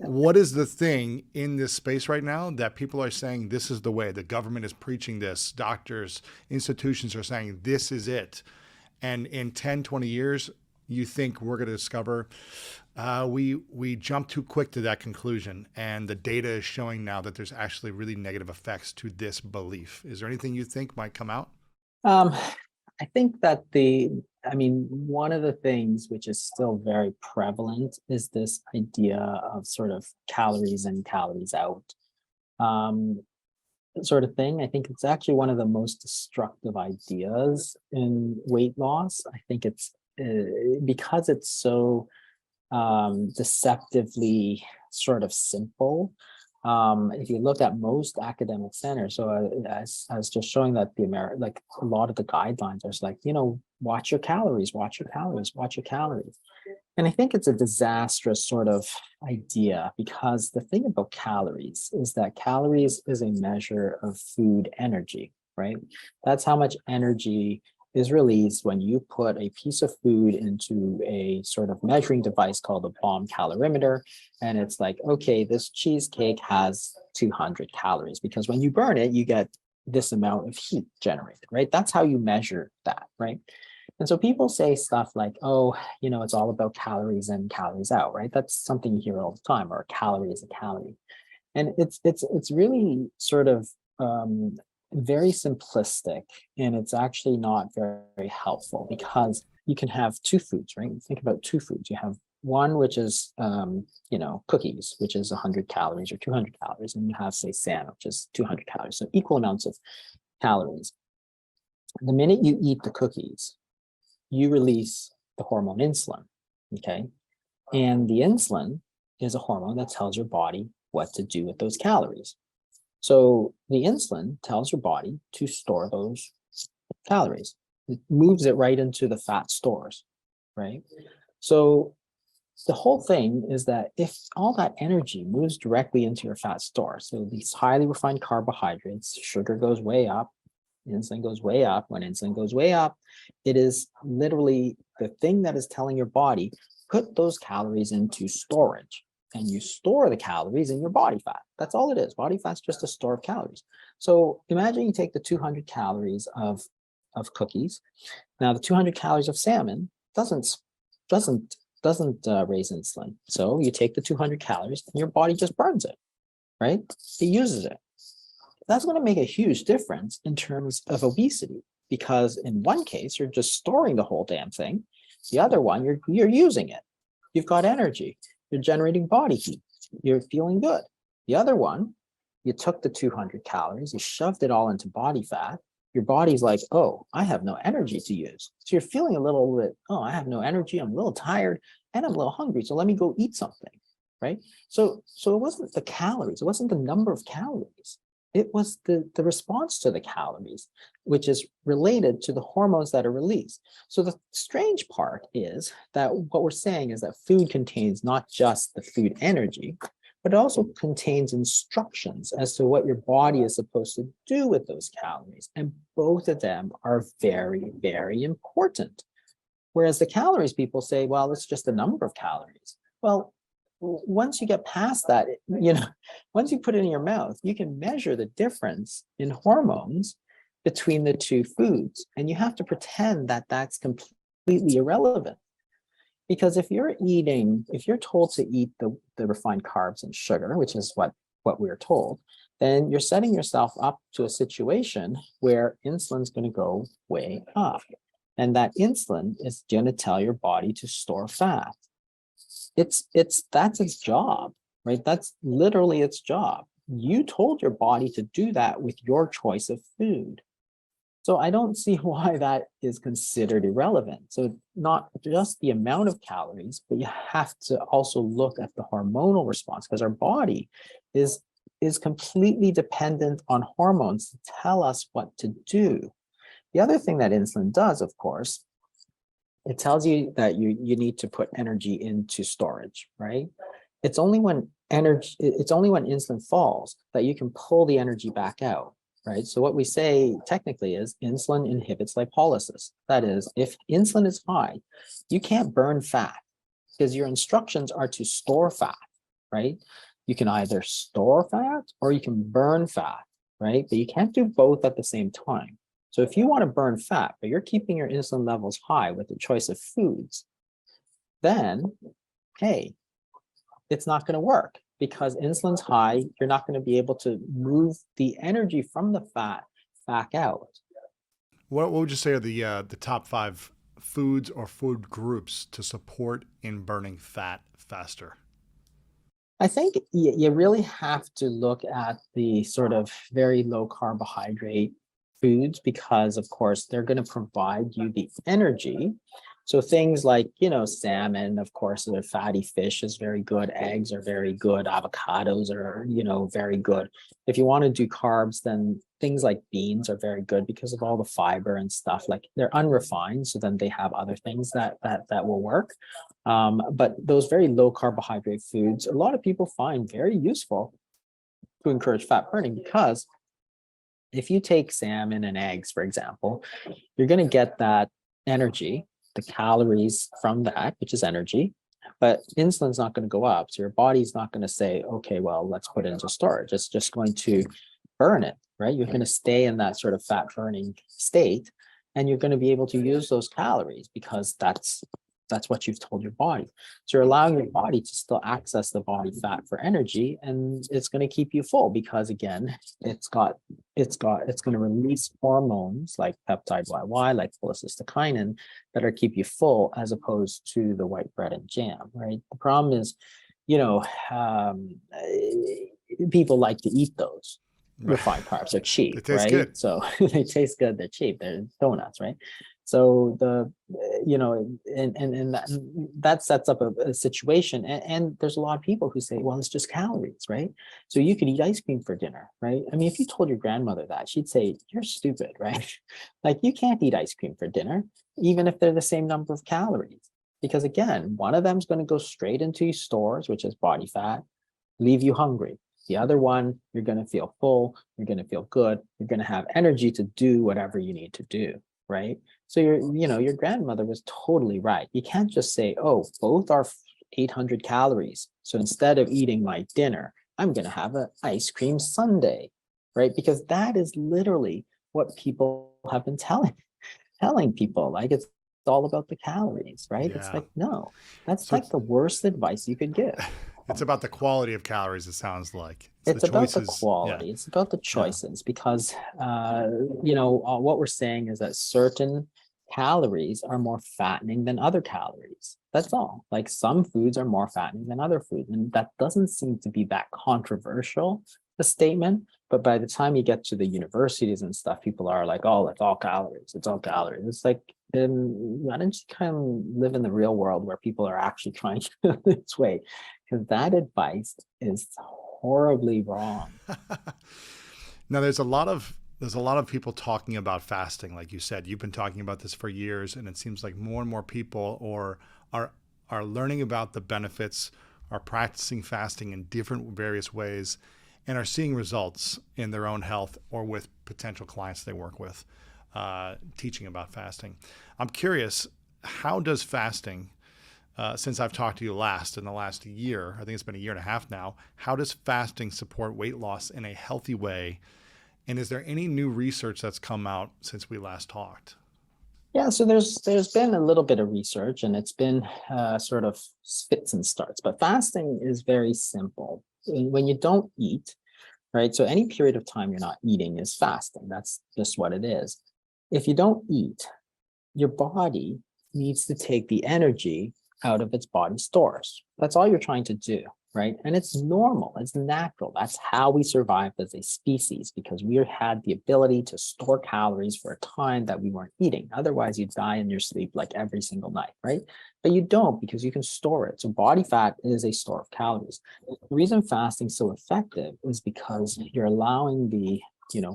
what is the thing in this space right now that people are saying this is the way? The government is preaching this. Doctors, institutions are saying this is it. And in 10, 20 years, you think we're going to discover we jump too quick to that conclusion. And the data is showing now that there's actually really negative effects to this belief. Is there anything you think might come out? Um, I think that I mean, one of the things which is still very prevalent is this idea of sort of calories in, calories out, um, sort of thing. I think it's actually one of the most destructive ideas in weight loss. I think it's because it's so deceptively sort of simple. If you look at most academic centers, so I was just showing that like a lot of the guidelines are like, watch your calories, watch your calories, watch your calories. And I think it's a disastrous sort of idea because the thing about calories is that calories is a measure of food energy, right? That's how much energy is released when you put a piece of food into a sort of measuring device called a bomb calorimeter. And it's like, okay, this cheesecake has 200 calories because when you burn it, you get this amount of heat generated, right? That's how you measure that, right? And so people say stuff like, oh, it's all about calories in, calories out, right? That's something you hear all the time, or a calorie is a calorie. And it's really sort of very simplistic, and it's actually not very, very helpful because you can have two foods, right? Think about two foods. You have one which is cookies, which is 100 calories or 200 calories, and you have, say, salmon, which is 200 calories, so equal amounts of calories. The minute you eat the cookies, you release the hormone insulin, okay? And the insulin is a hormone that tells your body what to do with those calories. So the insulin tells your body to store those calories. It moves it right into the fat stores, right? So the whole thing is that if all that energy moves directly into your fat store, so these highly refined carbohydrates, sugar goes way up, insulin goes way up. When insulin goes way up, it is literally the thing that is telling your body, put those calories into storage. And you store the calories in your body fat. That's all it is. Body fat's just a store of calories. So imagine you take the 200 calories of cookies. Now the 200 calories of salmon doesn't raise insulin. So you take the 200 calories and your body just burns it, right? It uses it. That's going to make a huge difference in terms of obesity because in one case you're just storing the whole damn thing. The other one you're using it. You've got energy. You're generating body heat. You're feeling good. The other one, you took the 200 calories, you shoved it all into body fat. Your body's like, oh, I have no energy to use. So you're feeling a little bit, oh, I have no energy. I'm a little tired and I'm a little hungry. So let me go eat something, right? So it wasn't the calories. It wasn't the number of calories. It was the response to the calories, which is related to the hormones that are released. So the strange part is that what we're saying is that food contains not just the food energy, but it also contains instructions as to what your body is supposed to do with those calories. And both of them are very, very important. Whereas the calories, people say, well, it's just the number of calories. Well, once you get past that, once you put it in your mouth, you can measure the difference in hormones between the two foods. And you have to pretend that that's completely irrelevant. Because if you're told to eat the refined carbs and sugar, which is what we're told, then you're setting yourself up to a situation where insulin's going to go way up. And that insulin is going to tell your body to store fat. That's its job, right? That's literally its job. You told your body to do that with your choice of food. So I don't see why that is considered irrelevant. So not just the amount of calories, but you have to also look at the hormonal response because our body is completely dependent on hormones to tell us what to do. The other thing that insulin does, of course, it tells you that you need to put energy into storage, right? It's only when insulin falls that you can pull the energy back out, right? So what we say technically is insulin inhibits lipolysis. That is, if insulin is high, you can't burn fat because your instructions are to store fat. right? You can either store fat or you can burn fat, right? But you can't do both at the same time. So if you want to burn fat, but you're keeping your insulin levels high with the choice of foods, then, hey, it's not going to work because insulin's high. You're not going to be able to move the energy from the fat back out. What would you say are the top 5 foods or food groups to support in burning fat faster? I think you really have to look at the sort of very low carbohydrate foods because, of course, they're going to provide you the energy. So things like, salmon, of course, a fatty fish is very good. Eggs are very good. Avocados are, very good. If you want to do carbs, then things like beans are very good because of all the fiber and stuff. Like they're unrefined, so then they have other things that will work. But those very low carbohydrate foods, a lot of people find very useful to encourage fat burning because if you take salmon and eggs, for example, you're going to get that energy, the calories from that, which is energy, but insulin's not going to go up. So your body's not going to say, okay, well, let's put it into storage. It's just going to burn it, right? You're going to stay in that sort of fat burning state, and you're going to be able to use those calories because that's what you've told your body. So you're allowing your body to still access the body fat for energy, and it's going to keep you full because again, it's going to release hormones like peptide YY, like cholecystokinin, that are keep you full as opposed to the white bread and jam, right? The problem is, people like to eat those. Refined carbs are cheap, It tastes right? good. So they taste good, they're cheap, they're donuts, right? So and that sets up a situation. And there's a lot of people who say, well, it's just calories, right? So you could eat ice cream for dinner, right? I mean, if you told your grandmother that, she'd say, you're stupid, right? Like you can't eat ice cream for dinner, even if they're the same number of calories. Because again, one of them is going to go straight into your stores, which is body fat, leave you hungry. The other one, you're going to feel full, you're going to feel good, you're going to have energy to do whatever you need to do, right? So your grandmother was totally right. You can't just say, oh, both are 800 calories. So instead of eating my dinner, I'm going to have an ice cream sundae, right? Because that is literally what people have been telling people. Like it's all about the calories, right? It's Yeah. like, no, that's So like the worst advice you could give. it's about the quality of calories, it sounds like. It's the It's about the choices. Yeah. quality. It's about the Yeah. choices because, what we're saying is that certain calories are more fattening than other calories. That's all. Like some foods are more fattening than other foods. And that doesn't seem to be that controversial, a statement. But by the time you get to the universities and stuff, people are like, oh, it's all calories. It's all calories. It's like, why don't you kind of live in the real world where people are actually trying to live this way? Because that advice is horribly wrong. Now there's a lot of people talking about fasting, like you said. You've been talking about this for years, and it seems like more and more people are learning about the benefits, are practicing fasting in different various ways, and are seeing results in their own health or with potential clients they work with, teaching about fasting. I'm curious, how does fasting, since I've talked to you last in the last year, I think it's been a year and a half now, how does fasting support weight loss in a healthy way? And is there any new research that's come out since we last talked? Yeah, so there's been a little bit of research, and it's been sort of fits and starts. But fasting is very simple. When you don't eat, right? So any period of time you're not eating is fasting. That's just what it is. If you don't eat, your body needs to take the energy out of its body stores. That's all you're trying to do, right? And it's normal, it's natural. That's how we survived as a species, because we had the ability to store calories for a time that we weren't eating. Otherwise, you'd die in your sleep like every single night, right? But you don't, because you can store it. So body fat is a store of calories. The reason fasting is so effective is because you're allowing the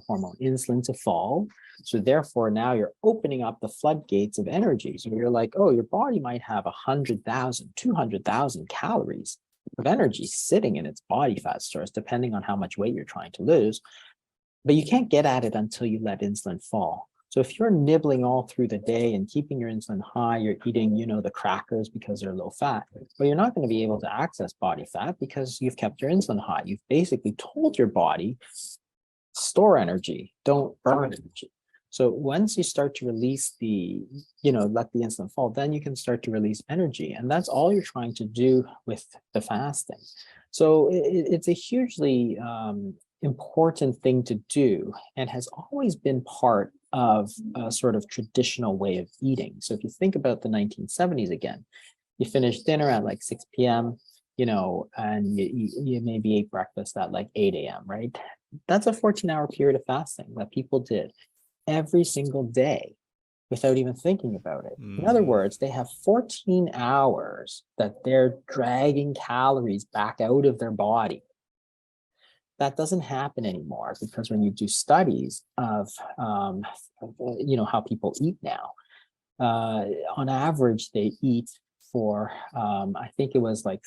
hormone insulin to fall. So therefore, now you're opening up the floodgates of energy. So you're like, oh, your body might have 100,000, 200,000 calories of energy sitting in its body fat stores, depending on how much weight you're trying to lose. But you can't get at it until you let insulin fall. So if you're nibbling all through the day and keeping your insulin high, you're eating, the crackers because they're low fat, but you're not going to be able to access body fat because you've kept your insulin high. You've basically told your body, store energy, don't burn energy. So once you start to release let the insulin fall, then you can start to release energy. And that's all you're trying to do with the fasting. So it's a hugely important thing to do and has always been part of a sort of traditional way of eating. So if you think about the 1970s again, you finish dinner at like 6 p.m., and you maybe ate breakfast at like 8 a.m., right? That's a 14-hour period of fasting that people did every single day without even thinking about it. In other words, they have 14 hours that they're dragging calories back out of their body. That doesn't happen anymore because when you do studies of, how people eat now, on average, they eat for, I think it was like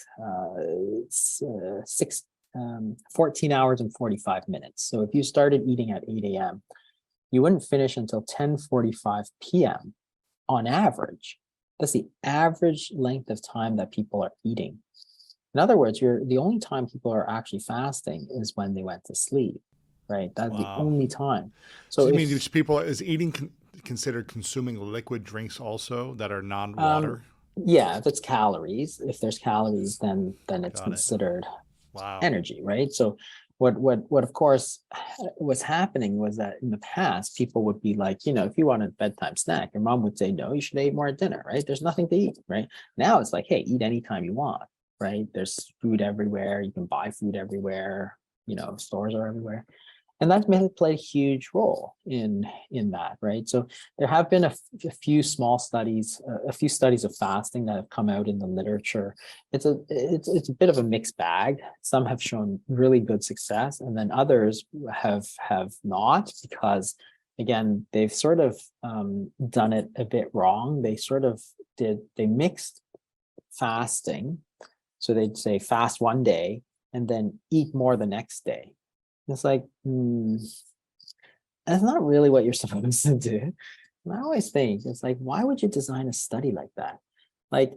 14 hours and 45 minutes. So if you started eating at 8 a.m., you wouldn't finish until 10:45 p.m. on average. That's the average length of time that people are eating. In other words, the only time people are actually fasting is when they went to sleep, right? That's the only time. So you mean is eating considered consuming liquid drinks also that are non-water? Yeah, if it's calories, if there's calories, then it's considered energy, right? So what of course was happening was that in the past, people would be like, if you want a bedtime snack, your mom would say, no, you should eat more at dinner, right? There's nothing to eat, right? Now it's like, hey, eat anytime you want, right? There's food everywhere. You can buy food everywhere. Stores are everywhere. And that's played a huge role in that, right? So there have been a few small studies, a few studies of fasting that have come out in the literature. It's a bit of a mixed bag. Some have shown really good success, and then others have not, because again, they've sort of done it a bit wrong. They mixed fasting. So they'd say fast one day and then eat more the next day. It's like, that's not really what you're supposed to do. And I always think, it's like, why would you design a study like that? Like,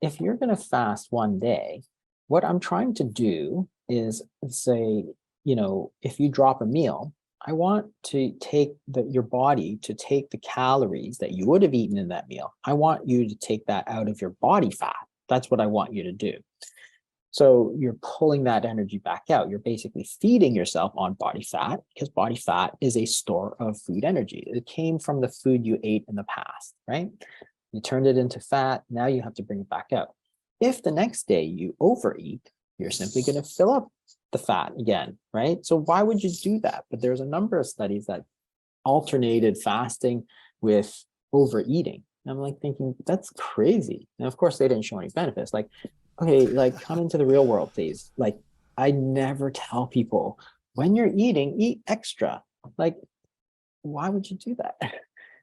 if you're going to fast one day, what I'm trying to do is say, if you drop a meal, I want to take your body to take the calories that you would have eaten in that meal. I want you to take that out of your body fat. That's what I want you to do. So you're pulling that energy back out. You're basically feeding yourself on body fat, because body fat is a store of food energy. It came from the food you ate in the past, right? You turned it into fat. Now you have to bring it back out. If the next day you overeat, you're simply going to fill up the fat again, right? So why would you do that? But there's a number of studies that alternated fasting with overeating. And I'm like thinking, that's crazy. And of course, they didn't show any benefits. Like, okay, like come into the real world, please. Like, I never tell people when you're eating, eat extra. Like, why would you do that?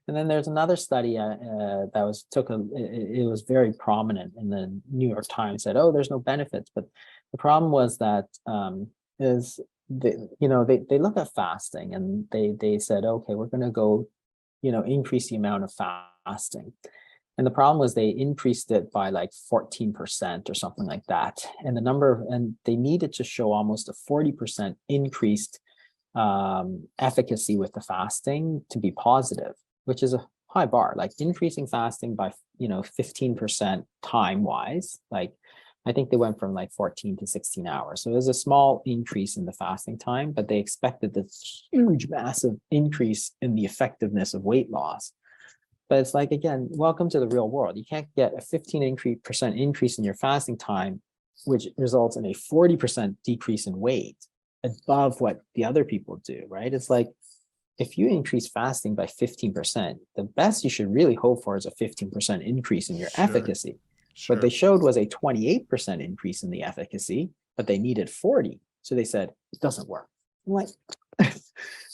And then there's another study that it was very prominent in the New York Times, said, oh, there's no benefits. But the problem was that they look at fasting and they said, okay, we're going to go, increase the amount of fasting. And the problem was they increased it by like 14% or something like that. And they needed to show almost a 40% increased efficacy with the fasting to be positive, which is a high bar. Like increasing fasting by 15% time wise, like I think they went from like 14 to 16 hours. So there's a small increase in the fasting time, but they expected this huge, massive increase in the effectiveness of weight loss. But it's like, again, welcome to the real world. You can't get a 15% increase in your fasting time, which results in a 40% decrease in weight above what the other people do, right? It's like, if you increase fasting by 15%, the best you should really hope for is a 15% increase in your efficacy. Sure. What they showed was a 28% increase in the efficacy, but they needed 40. So they said, it doesn't work. I'm like,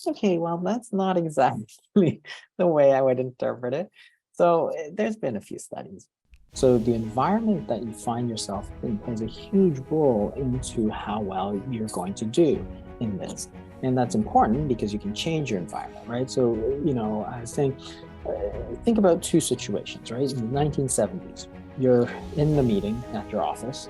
okay, well, that's not exactly the way I would interpret it. So there's been a few studies. So the environment that you find yourself in plays a huge role into how well you're going to do. in this. And that's important because you can change your environment, right? So, I was saying, think about two situations, right? In the 1970s, you're in the meeting at your office